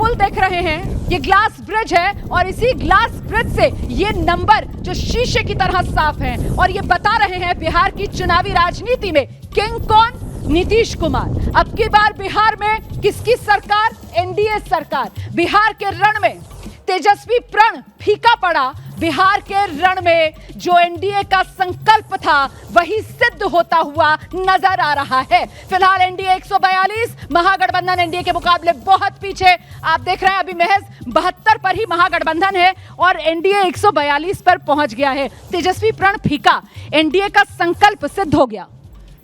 पुल देख रहे हैं, ये ग्लास ब्रिज है और इसी ग्लास ब्रिज से ये नंबर जो शीशे की तरह साफ हैं और ये बता रहे हैं बिहार की चुनावी राजनीति में किंग कौन? नीतीश कुमार। अब की बार बिहार में किसकी सरकार? एनडीए सरकार। बिहार के रण में तेजस्वी प्रण फीका पड़ा। बिहार के रण में जो एनडीए का संकल्प था वही सिद्ध होता हुआ नजर आ रहा है। फिलहाल एनडीए 142, महागठबंधन एनडीए के मुकाबले बहुत पीछे। आप देख रहे हैं अभी महज 72 पर ही महागठबंधन है और एनडीए 142 पर पहुंच गया है। तेजस्वी प्रण फीका, एनडीए का संकल्प सिद्ध हो गया।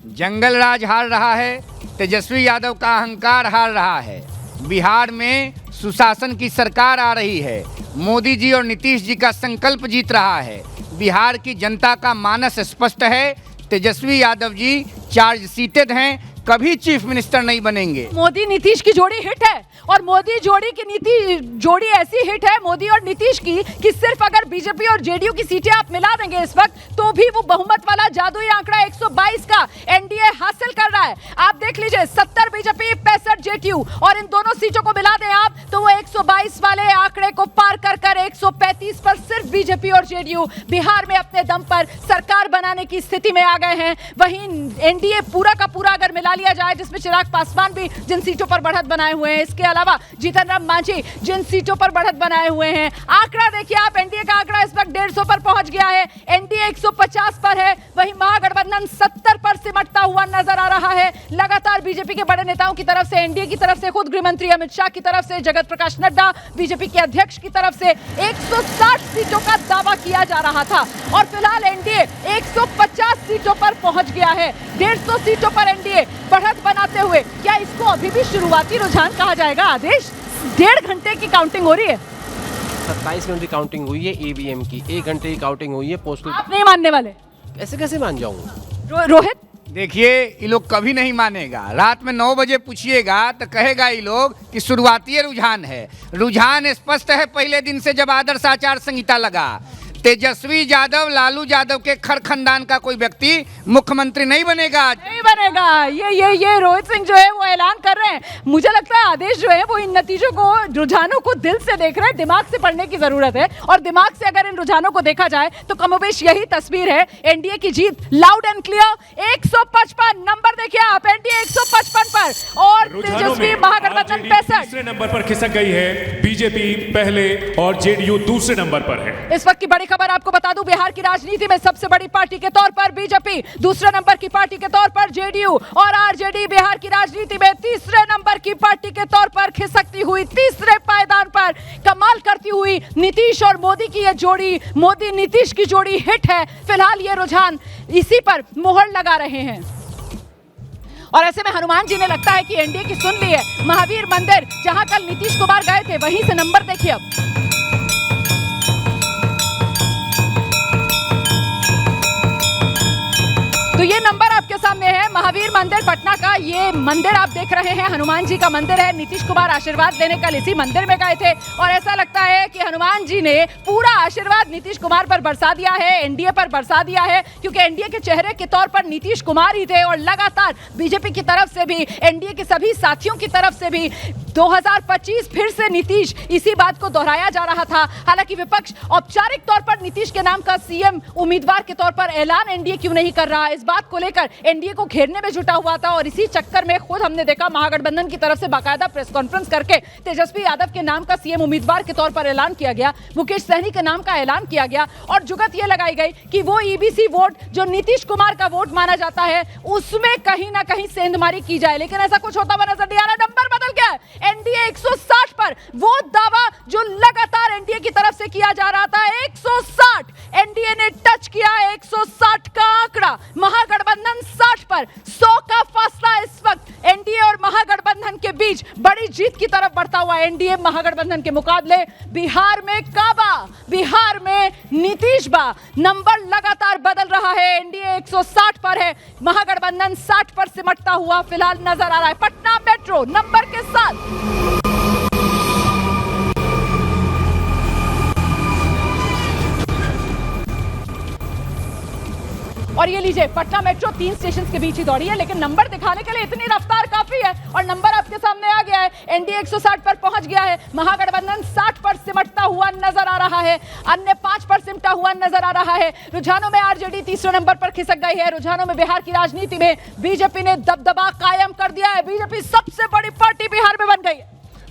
जंगल राज हार रहा है, तेजस्वी यादव का अहंकार हार रहा है। बिहार में सुशासन की सरकार आ रही है। मोदी जी और नीतीश जी का संकल्प जीत रहा है। बिहार की जनता का मानस स्पष्ट है। तेजस्वी यादव जी चार्ज सीटेड हैं, कभी चीफ मिनिस्टर नहीं बनेंगे। मोदी नीतीश की जोड़ी हिट है और मोदी जोड़ी की नीति जोड़ी ऐसी हिट है मोदी और नीतीश की कि सिर्फ अगर बीजेपी और जेडीयू की सीटें आप मिला देंगे इस वक्त तो भी वो बहुमत वाला जादुई आंकड़ा 122 का एनडीए हासिल कर रहा है। आप देख लीजिए 70 बीजेपी 65 जेडीयू और इन दोनों सीटों को मिला दें आप तो वो 122 वाले आंकड़े को पार कर 135 पर सिर्फ बीजेपी और जेडीयू बिहार में अपने दम पर सरकार बनाने की स्थिति में आ गए हैं। वहीं एनडीए पूरा का पूरा अगर मिला लिया जाए जिसमें चिराग पासवान भी जिन सीटों पर बढ़त बनाए हुए हैं, इसके अलावा जीतन राम मांझी जिन सीटों पर बढ़त बनाए हुए हैं, आंकड़ा देखिए आप, एनडीए का आंकड़ा इस वक्त 150 पर पहुंच गया है। एनडीए 150 पर है, वहीं महागठबंधन 70 पर सिमटता हुआ नजर आ रहा है। लगातार बीजेपी के बड़े नेताओं की तरफ से, एनडीए की तरफ से, खुद गृह मंत्री अमित शाह की तरफ से, जगत प्रकाश नड्डा बीजेपी के अध्यक्ष की तरफ से 160 सीटों का दावा किया जा रहा था और फिलहाल एनडीए 150 सीटों पर पहुंच गया है। 150 सीटों पर एनडीए बढ़त बनाते हुए, क्या इसको अभी भी शुरुआती रुझान कहा जाएगा? आदेश 1.5 घंटे की काउंटिंग हो रही है। 27 मिनट की काउंटिंग हुई है ईवीएम की, 1 घंटे की काउंटिंग हुई है पोस्टल। आप नहीं मानने वाले? कैसे मान जाऊंगा? रोहित देखिए ये लोग कभी नहीं मानेगा। रात में 9 बजे पूछिएगा तो कहेगा ये लोग कि शुरुआती रुझान है। रुझान स्पष्ट है पहले दिन से जब आदर्श आचार संहिता लगा। तेजस्वी यादव, लालू यादव के खर खानदान का कोई व्यक्ति मुख्यमंत्री नहीं बनेगा। नहीं बनेगा। ये रोहित सिंह जो है वो ऐलान कर रहे हैं। मुझे लगता है आदेश जो है वो इन नतीजों को, रुझानों को दिल से देख रहे हैं, दिमाग से पढ़ने की जरूरत है और दिमाग से अगर इन रुझानों को देखा जाए तो कमोबेश यही तस्वीर है। एनडीए की जीत लाउड एंड क्लियर। 155 नंबर देखिए आप, एनडीए 155 पर और तेजस्वी महागठबंधन 65। तीसरे नंबर पर खिसक गई है, बीजेपी पहले और जेडीयू दूसरे नंबर पर है। इस वक्त की बड़ी खबर आपको बता दूं, बिहार की राजनीति में सबसे बड़ी पार्टी के तौर पर बीजेपी, दूसरे नंबर की पार्टी के तौर पर जेडीयू और आरजेडी बिहार की राजनीति में तीसरे नंबर की पार्टी के तौर पर खिसकती हुई, तीसरे पायदान पर कमाल करती हुई नीतीश और मोदी की यह जोड़ी, मोदी नीतीश की जोड़ी हिट है। फिलहाल ये रुझान इसी पर मोहर लगा रहे हैं और ऐसे में हनुमान जी ने लगता है कि एनडीए की सुन ली है। महावीर मंदिर जहां कल नीतीश कुमार गए थे वहीं से नंबर देखिए अब। तो ये नंबर आपके सामने है, महावीर मंदिर पटना का ये मंदिर आप देख रहे हैं, हनुमान जी का मंदिर है। नीतीश कुमार आशीर्वाद लेने कल इसी मंदिर में गए थे और ऐसा लगता है कि हनुमान जी ने पूरा आशीर्वाद नीतीश कुमार पर बरसा दिया है, एनडीए पर बरसा दिया है, क्योंकि एनडीए के चेहरे के तौर पर नीतीश कुमार ही थे और लगातार बीजेपी की तरफ से भी, एनडीए के सभी साथियों की तरफ से भी 2025 फिर से नीतीश, इसी बात को दोहराया जा रहा था। हालांकि विपक्ष औपचारिक तौर पर नीतीश के नाम का सीएम उम्मीदवार के तौर पर ऐलान एनडीए क्यों नहीं कर रहा, इस बात को लेकर एनडीए को घेरने में जुटा हुआ था और इसी चक्कर में खुद हमने देखा महागठबंधन की तरफ से बाकायदा प्रेस कॉन्फ्रेंस करके तेजस्वी यादव के नाम का सीएम उम्मीदवार के तौर पर ऐलान किया गया, मुकेश सहनी के नाम का ऐलान किया गया और जुगत यह लगाई गई कि वो ईबीसी वोट जो नीतीश कुमार का वोट माना जाता है उसमें कहीं ना कहीं सेंधमारी की जाए, लेकिन ऐसा कुछ होता हुआ नजर नहीं आ रहा। नंबर बदल गया, एनडीए 160 पर, वो दावा जो लगातार एनडीए की तरफ से किया जा रहा था 160, एनडीए ने टच किया 160 का आंकड़ा, महागठबंधन 60 पर। 100 का फासला इस वक्त एनडीए और महागठबंधन के बीच बड़ी जीत की तरफ बढ़ता हुआ। एनडीए महागठबंधन के मुकाबले बिहार में काबा, बिहार में नीतीश बा, नंबर लगातार बदल रहा है। एनडीए 160 पर है, महागठबंधन 60 पर सिमटता हुआ फिलहाल नजर आ रहा है। पटना मेट्रो नंबर के साथ और और ये लीजिए, पटना मेट्रो 3 स्टेशन के बीच ही दौड़ी है, लेकिन नंबर दिखाने के लिए इतनी रफ्तार काफी है और नंबर आपके सामने आ गया है। एनडीए 160 पर पहुंच गया है, महागठबंधन 60 पर सिमटता हुआ नजर आ रहा है, अन्य 5 पर सिमटा हुआ नजर आ रहा है। रुझानों में आरजेडी तीसरे नंबर पर खिसक गई है। रुझानों में बिहार की राजनीति में बीजेपी ने दबदबा कायम कर दिया है। बीजेपी सबसे बड़ी पार्टी बिहार में बन गई है।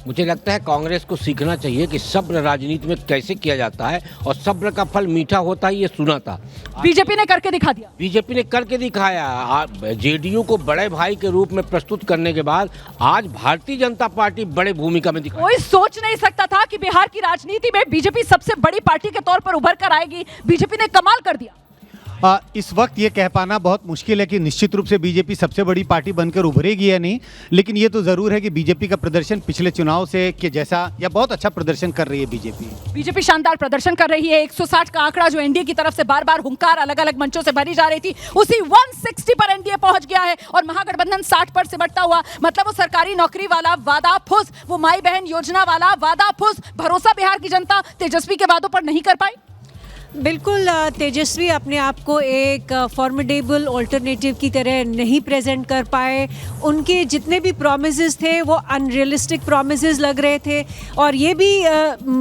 मुझे लगता है कांग्रेस को सीखना चाहिए कि सब्र राजनीति में कैसे किया जाता है और सब्र का फल मीठा होता है, ये सुना था। बीजेपी ने करके दिखा दिया। बीजेपी ने करके दिखाया। जेडीयू को बड़े भाई के रूप में प्रस्तुत करने के बाद आज भारतीय जनता पार्टी बड़े भूमिका में दिखाई। कोई सोच नहीं सकता था कि बिहार की राजनीति में बीजेपी सबसे बड़ी पार्टी के तौर पर उभर कर आएगी। बीजेपी ने कमाल कर दिया। इस वक्त ये कह पाना बहुत मुश्किल है कि निश्चित रूप से बीजेपी सबसे बड़ी पार्टी बनकर उभरेगी या नहीं, लेकिन ये तो ज़रूर है कि बीजेपी का प्रदर्शन पिछले चुनाव से के जैसा या बहुत अच्छा प्रदर्शन कर रही है। बीजेपी शानदार प्रदर्शन कर रही है। 160 का आंकड़ा जो एनडीए की तरफ से बार बार हुंकार अलग अलग मंचों से भरी जा रही थी, उसी 160 पर एनडीए पहुंच गया है और महागठबंधन 60 पर सिमटता हुआ। मतलब वो सरकारी नौकरी वाला वादा फुस, वो माई बहन योजना वाला वादा फुस, भरोसा बिहार की जनता तेजस्वी के वादों पर नहीं कर पाई। बिल्कुल, तेजस्वी अपने आप को एक फॉर्मिडेबल ऑल्टरनेटिव की तरह नहीं प्रेजेंट कर पाए। उनके जितने भी प्रॉमिसेस थे वो अनरियलिस्टिक प्रॉमिसेस लग रहे थे और ये भी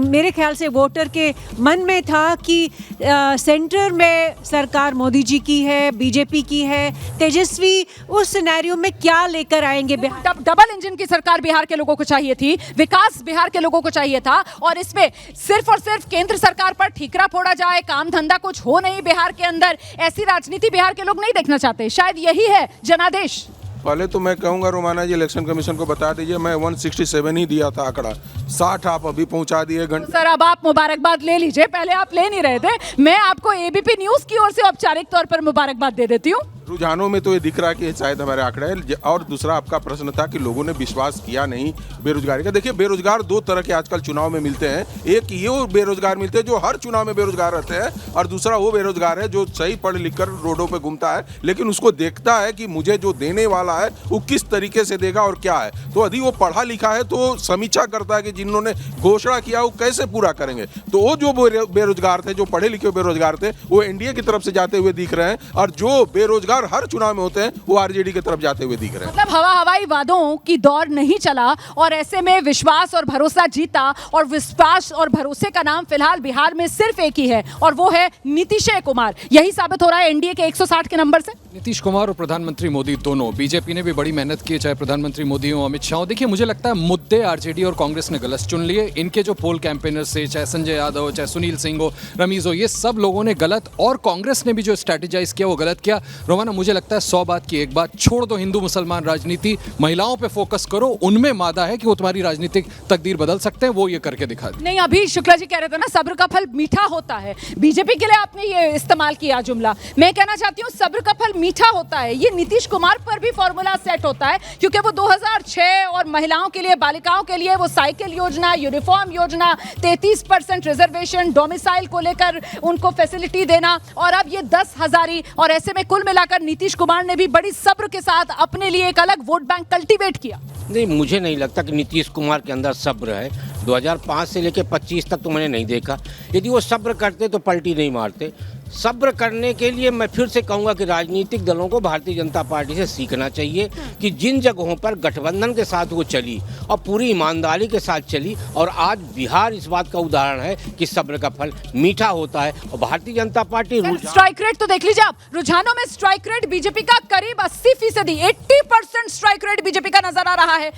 मेरे ख्याल से वोटर के मन में था कि सेंटर में सरकार मोदी जी की है, बीजेपी की है, तेजस्वी उस सिनेरियो में क्या लेकर आएंगे। डबल इंजन की सरकार बिहार के लोगों को चाहिए थी, विकास बिहार के लोगों को चाहिए था और इसमें सिर्फ और सिर्फ केंद्र सरकार पर ठीकरा फोड़ा जाए, काम धंधा कुछ हो नहीं बिहार के अंदर, ऐसी राजनीति बिहार के लोग नहीं देखना चाहते। शायद यही है जनादेश। पहले तो मैं कहूंगा रोमाना जी इलेक्शन कमीशन को बता दीजिए, मैं 167 ही दिया था आंकड़ा, 60 आप अभी पहुंचा दिए घंटे। सर अब आप मुबारकबाद ले लीजिए, पहले आप ले नहीं रहे थे। मैं आपको एबीपी न्यूज की ओर से औपचारिक तौर पर मुबारकबाद दे देती हूँ। रुझानों में तो ये दिख रहा है कि शायद हमारे आंकड़े है। और दूसरा आपका प्रश्न था कि लोगों ने विश्वास किया नहीं बेरोजगारी का। देखिए, बेरोजगार दो तरह के आजकल चुनाव में मिलते हैं। एक ये बेरोजगार मिलते हैं जो हर चुनाव में बेरोजगार रहते हैं और दूसरा वो बेरोजगार है जो सही पढ़ लिख कर रोडों पर घूमता है, लेकिन उसको देखता है कि मुझे जो देने वाला है वो किस तरीके से देगा और क्या है। तो यदि वो पढ़ा लिखा है तो समीक्षा करता है कि जिन्होंने घोषणा किया वो कैसे पूरा करेंगे। तो वो जो बेरोजगार थे, जो पढ़े लिखे बेरोजगार थे, वो एनडीए की तरफ से जाते हुए दिख रहे हैं और जो बेरोजगार हर चुनाव में होते हैं वो आरजेडी की तरफ जाते हुए दिख रहे हैं। मतलब हवाई वादों की दौर नहीं चला और ऐसे में विश्वास और भरोसा जीता और विश्वास और भरोसे का नाम फिलहाल बिहार में सिर्फ एक ही है और वो है नीतीश कुमार। यही साबित हो रहा है एनडीए के 160 के नंबर से। नीतीश कुमार और प्रधानमंत्री मोदी दोनों, बीजेपी ने भी बड़ी मेहनत की, चाहे प्रधानमंत्री मोदी हो, अमित शाह हो। देखिए, मुझे लगता है मुद्दे आरजेडी और कांग्रेस ने गलत चुन लिए। इनके जो पोल कैंपेनर्स थे, चाहे संजय यादव हो, चाहे सुनील सिंह हो, रमीज हो, ये सब लोगों ने गलत, और कांग्रेस ने भी जो स्ट्रैटेजाइज किया वो गलत किया। रोमाना, मुझे लगता है 100 बात की एक बात, छोड़ दो हिंदू मुसलमान राजनीति, महिलाओं पे फोकस करो। उनमें मादा है कि वो तुम्हारी राजनीतिक तकदीर बदल सकते हैं, वो ये करके दिखा दे। नहीं, अभी शुक्ला जी कह रहे थे ना सब्र का फल मीठा होता है। बीजेपी के लिए आपने ये इस्तेमाल किया जुमला, मैं कहना चाहती हूँ सब्र का फल मीठा होता है। ये नीतीश कुमार पर भी फॉर्मूला सेट होता है क्योंकि वो 2006 और महिलाओं के लिए, बालिकाओं के लिए वो साइकिल योजना, यूनिफॉर्म योजना, 33% रिजर्वेशन, डोमिसाइल को लेकर उनको फैसिलिटी देना और अब ये 10,000। और ऐसे में कुल मिलाकर नीतीश कुमार ने भी बड़ी सब्र के साथ अपने लिए एक अलग वोट बैंक कल्टीवेट किया। नहीं, मुझे नहीं लगता कि नीतीश कुमार के अंदर सब्र है। 2005 से लेकर 25 तक तो मैंने नहीं देखा। यदि वो सब्र करते तो पलटी नहीं मारते। सब्र करने के लिए मैं फिर से कहूँगा कि राजनीतिक दलों को भारतीय जनता पार्टी से सीखना चाहिए कि जिन जगहों पर गठबंधन के साथ वो चली और पूरी ईमानदारी के साथ चली, और आज बिहार इस बात का उदाहरण है कि सब्र का फल मीठा होता है। और Bharatiya Janata party strike rate तो देख लीजिए आप, रुझानों में स्ट्राइक रेट बीजेपी का करीब 80%, 80% स्ट्राइक रेट बीजेपी का नजर आ रहा है।